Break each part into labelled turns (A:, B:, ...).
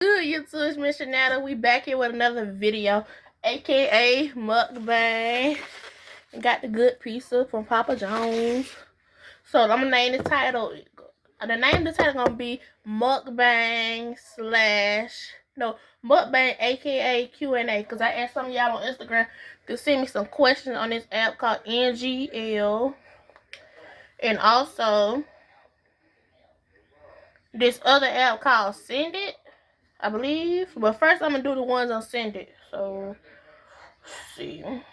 A: Good YouTube, it's Miss Shanetta. We back here with another video, aka mukbang. Got the good pizza from Papa John's. So I'm gonna name the title. The name of the title gonna be mukbang aka Q&A. Cause I asked some of y'all on Instagram to send me some questions on this app called NGL, and also this other app called Send It, I believe. But first, I'm gonna do the ones on Send It. So, let's see. I'm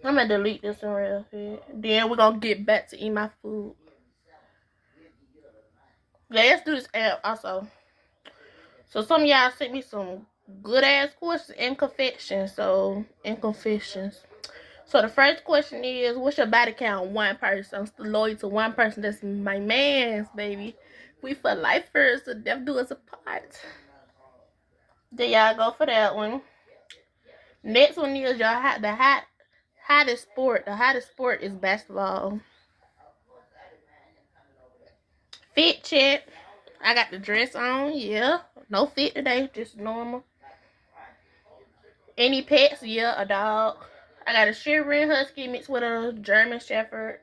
A: gonna delete this one real quick. Then we're gonna get back to eat my food. Yeah, let's do this app also. So, some of y'all sent me some good ass questions and confessions. So, So, the first question is, what's your body count? One person. I'm still loyal to one person. That's my man's, baby. We for lifers, so death do us apart. There y'all go for that one. Next one is the hottest sport. The hottest sport is basketball. Fit check. I got the dress on. Yeah. No fit today. Just normal. Any pets? Yeah. A dog. I got a Shivering Husky mixed with a German Shepherd.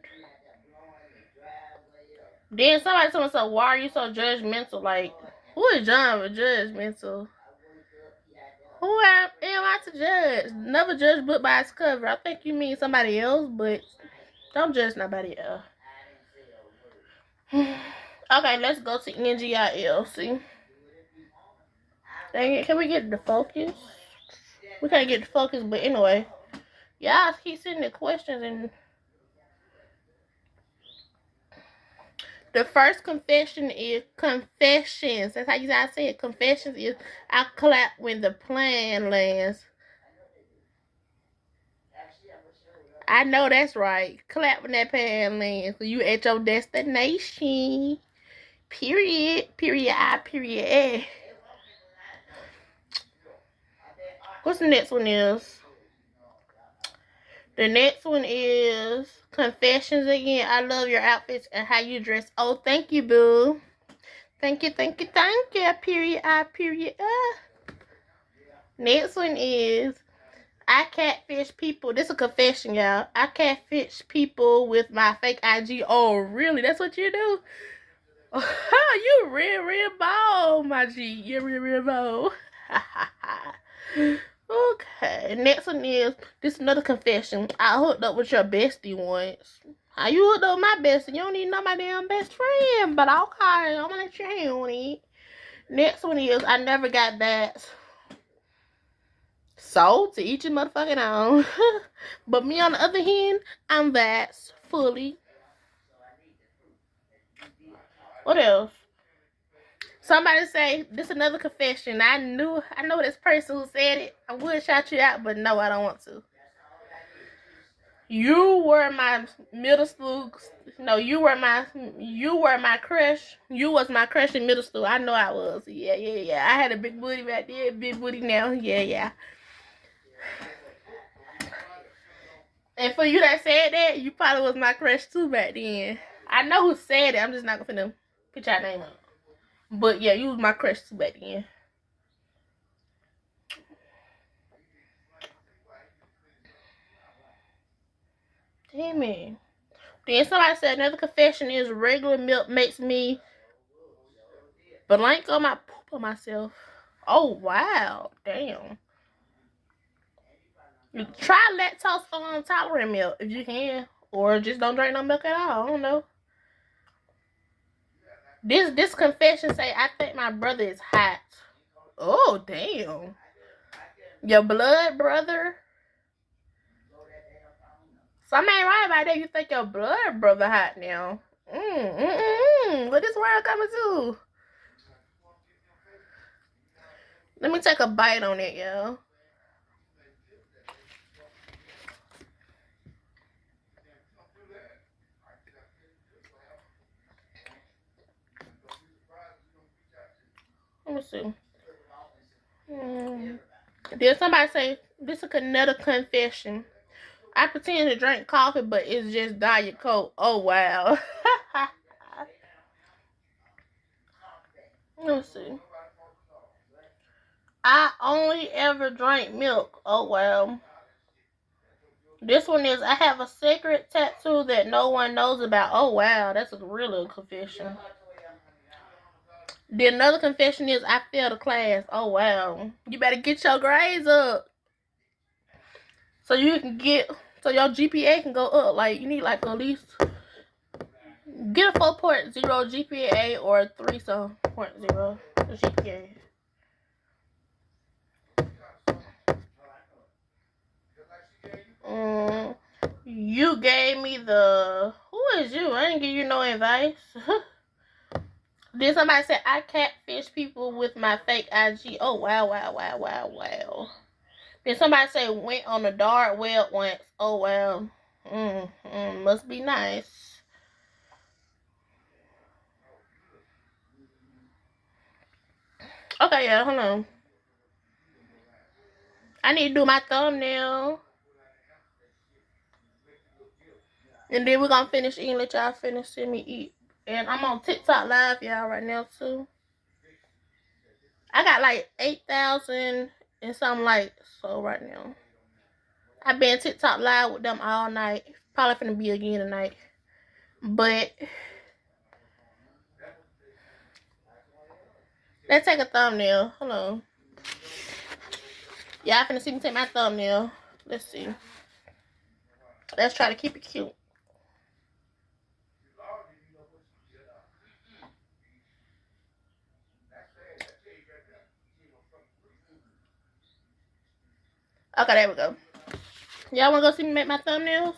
A: Then somebody told me, so why are you so judgmental? Like, who is John but judgmental? Who am I to judge? Never judge book by its cover. I think you mean somebody else, but don't judge nobody else. Okay, let's go to NGIL. See? Dang it, can we get the focus? We can't get the focus, but anyway. Y'all keep sending the questions, and the first confession is confessions. That's how you guys say it. Confessions is I clap when the plane lands. I know that's right. Clap when that plane lands. So you at your destination. Period. Period I. Period A. What's the next one is? The next one is confessions again. I love your outfits and how you dress. Oh, thank you, boo. Thank you. Period I. Period Next one is I catfish people. This is a confession, y'all. I catfish people with my fake IG. Oh, really? That's what you do? Oh, you real bold, my G. You're real bold. Okay, next one is, this is another confession. I hooked up with your bestie once. How you hooked up with my bestie? You don't even know my damn best friend. But okay, I'm gonna let you handle it. Next one is, I never got that. So, to each your motherfucking own. But me, on the other hand, I'm that fully. What else? Somebody say, this is another confession. I know this person who said it. I would shout you out, but no, I don't want to. You were my middle school. No, you were my crush. You was my crush in middle school. I know I was. Yeah. I had a big booty back then, big booty now. Yeah. And for you that said that, you probably was my crush too back then. I know who said it. I'm just not gonna put your name up. But yeah, you was my crush too back then. Damn it. Then somebody said another confession is regular milk makes me blank on my poop on myself. Oh wow. Damn. You try lactose intolerant milk if you can. Or just don't drink no milk at all. I don't know. This confession say I think my brother is hot. Oh damn. Your blood brother? Something ain't right about that. You think your blood brother hot now. What this world coming to? Let me take a bite on it, y'all. Let me see. Did somebody say, this is another confession. I pretend to drink coffee, but it's just Diet Coke. Oh, wow. Let's see. I only ever drank milk. Oh, wow. This one is, I have a secret tattoo that no one knows about. Oh, wow. That's a real confession. Then another confession is, I failed a class. Oh, wow. You better get your grades up. So you can get, so your GPA can go up. Like, you need like at least, get a 4.0 GPA or a 3.0 GPA. You gave me the, who is you? I didn't give you no advice. Then somebody said, I catfish people with my fake IG. Oh, wow, wow, wow, wow, wow. Then somebody said, went on a dark web once. Oh, wow. Must be nice. Okay, yeah, hold on. I need to do my thumbnail. And then we're gonna finish eating, let y'all finish seeing me eat. And I'm on TikTok live, y'all, right now, too. I got like 8,000 and something like so right now. I've been TikTok live with them all night. Probably finna be again tonight. But let's take a thumbnail. Hold on. Y'all finna see me take my thumbnail. Let's see. Let's try to keep it cute. Okay, there we go. Y'all wanna go see me make my thumbnails?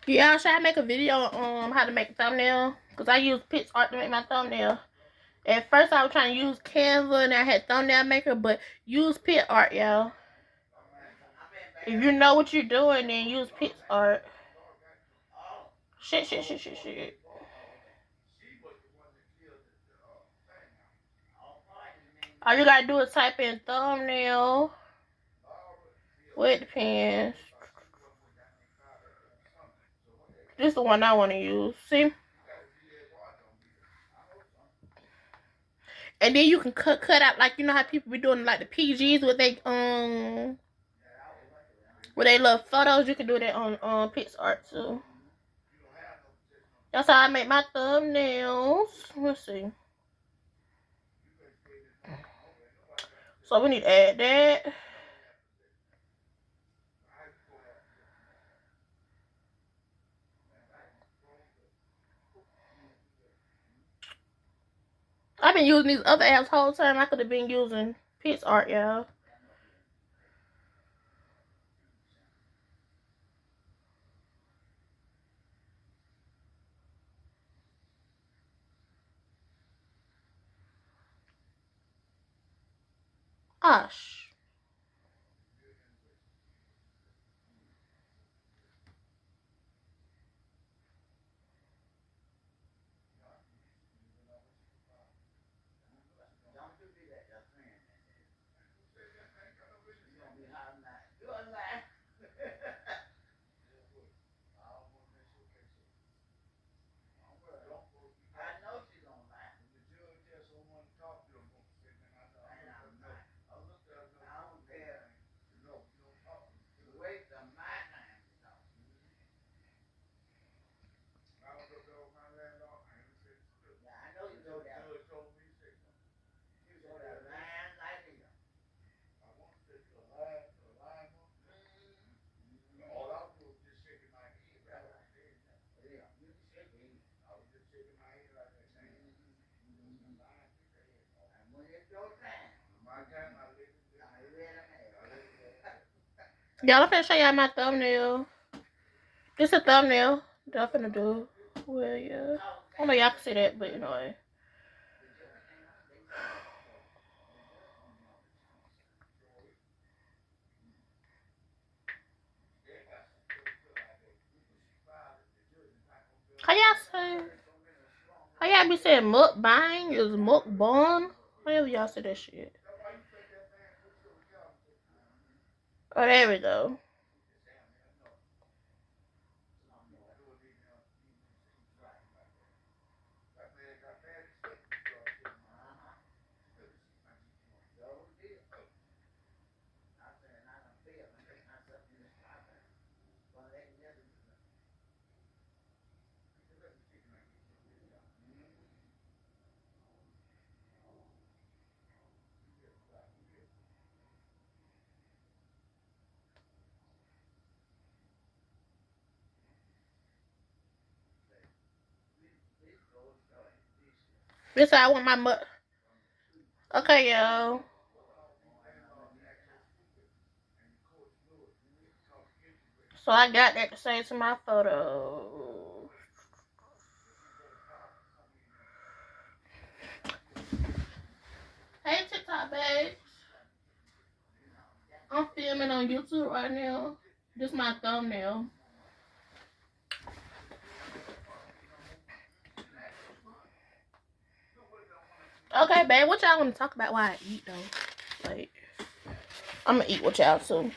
A: Y'all, should I make a video on how to make a thumbnail? Because I use PixArt to make my thumbnail. At first, I was trying to use Canva and I had thumbnail maker, but use PixArt, y'all. If you know what you're doing, then use PixArt. Shit. All you gotta do is type in thumbnail with the pens. This is the one I want to use. See? And then you can cut out, like, you know how people be doing like the PGs with they love photos. You can do that on PixArt too. That's how I make my thumbnails. Let's see. So we need to add that. I've been using these other apps the whole time. I could have been using PixArt, y'all. Gosh. Y'all, I'm finna show y'all my thumbnail. This is a thumbnail that I'm finna do. Well, yeah. I don't know y'all can see that, but anyway. How y'all say? How y'all be saying mukbang? Is mukbang? However y'all say that shit. Oh, there we go. This how I want my mug. Okay, y'all. So I got that to say to my photo. Hey, TikTok babes. I'm filming on YouTube right now. This is my thumbnail. Okay, babe, what y'all want to talk about while I eat, though? Like, I'm going to eat with y'all, too.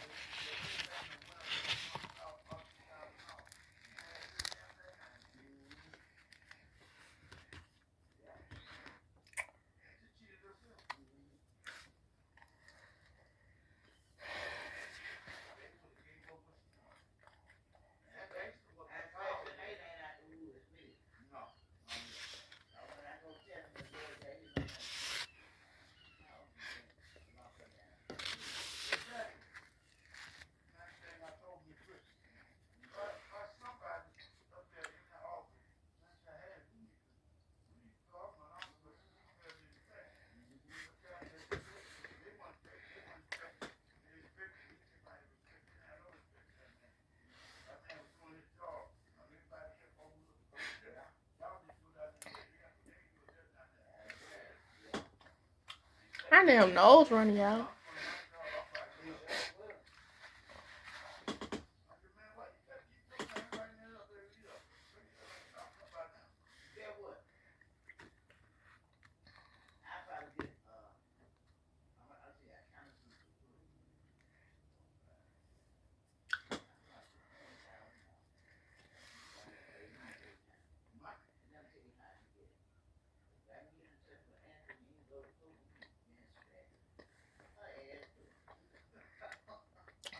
A: My damn nose running, y'all.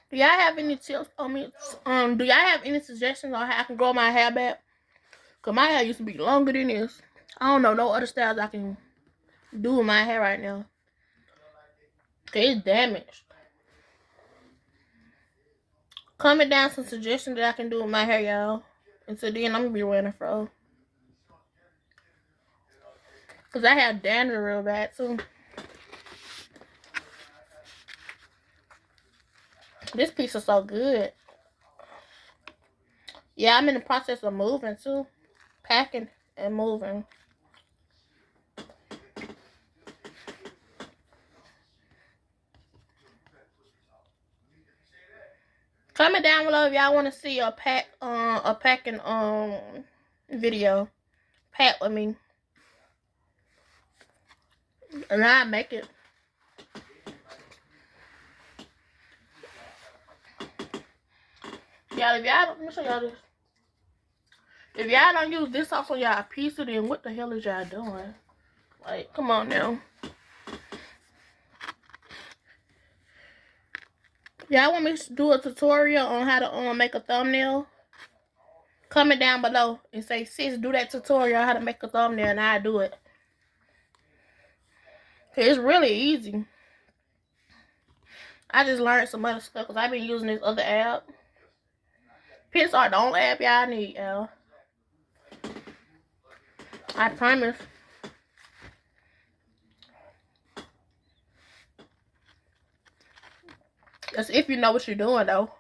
A: Do y'all have any tips on me? Do y'all have any suggestions on how I can grow my hair back? Cause my hair used to be longer than this. I don't know no other styles I can do with my hair right now. Cause it's damaged. Comment down some suggestions that I can do with my hair, y'all. Until then, I'm gonna be wearing a fro. Cause I have dandruff real bad too. This piece is so good. Yeah, I'm in the process of moving too. Packing and moving. Comment down below if y'all want to see a packing video. Pack with me. And I make it. Y'all, if y'all let me show y'all this. If y'all don't use this sauce on y'all pizza, then what the hell is y'all doing? Like, come on now. Y'all want me to do a tutorial on how to make a thumbnail? Comment down below and say, sis, do that tutorial on how to make a thumbnail, and I'll do it. It's really easy. I just learned some other stuff because I've been using this other app. PixArt the only app y'all need, y'all. I promise. That's if you know what you're doing, though.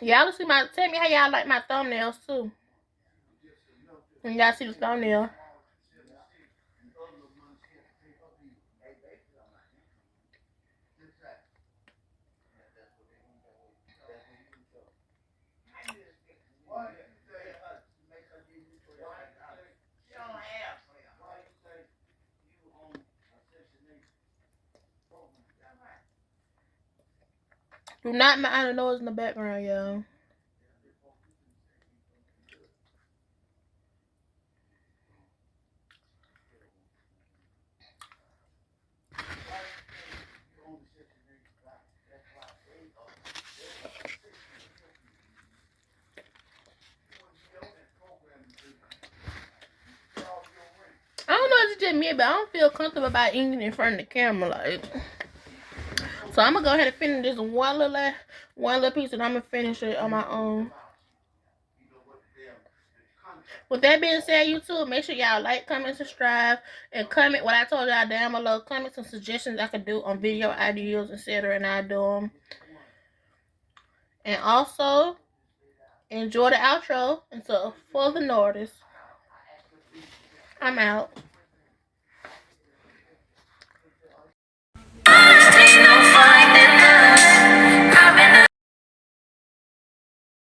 A: Y'all see tell me how y'all like my thumbnails, too. When y'all see the thumbnail. Do not mind the noise in the background, y'all. I don't know if it's just me, but I don't feel comfortable about eating in front of the camera, like. So I'm gonna go ahead and finish this one little piece, and I'm gonna finish it on my own. With that being said, YouTube, make sure y'all like, comment, subscribe, and comment what I told y'all down below. Comment some suggestions I could do on video ideas, etc. And I'll do them. And also, enjoy the outro until further notice. I'm out.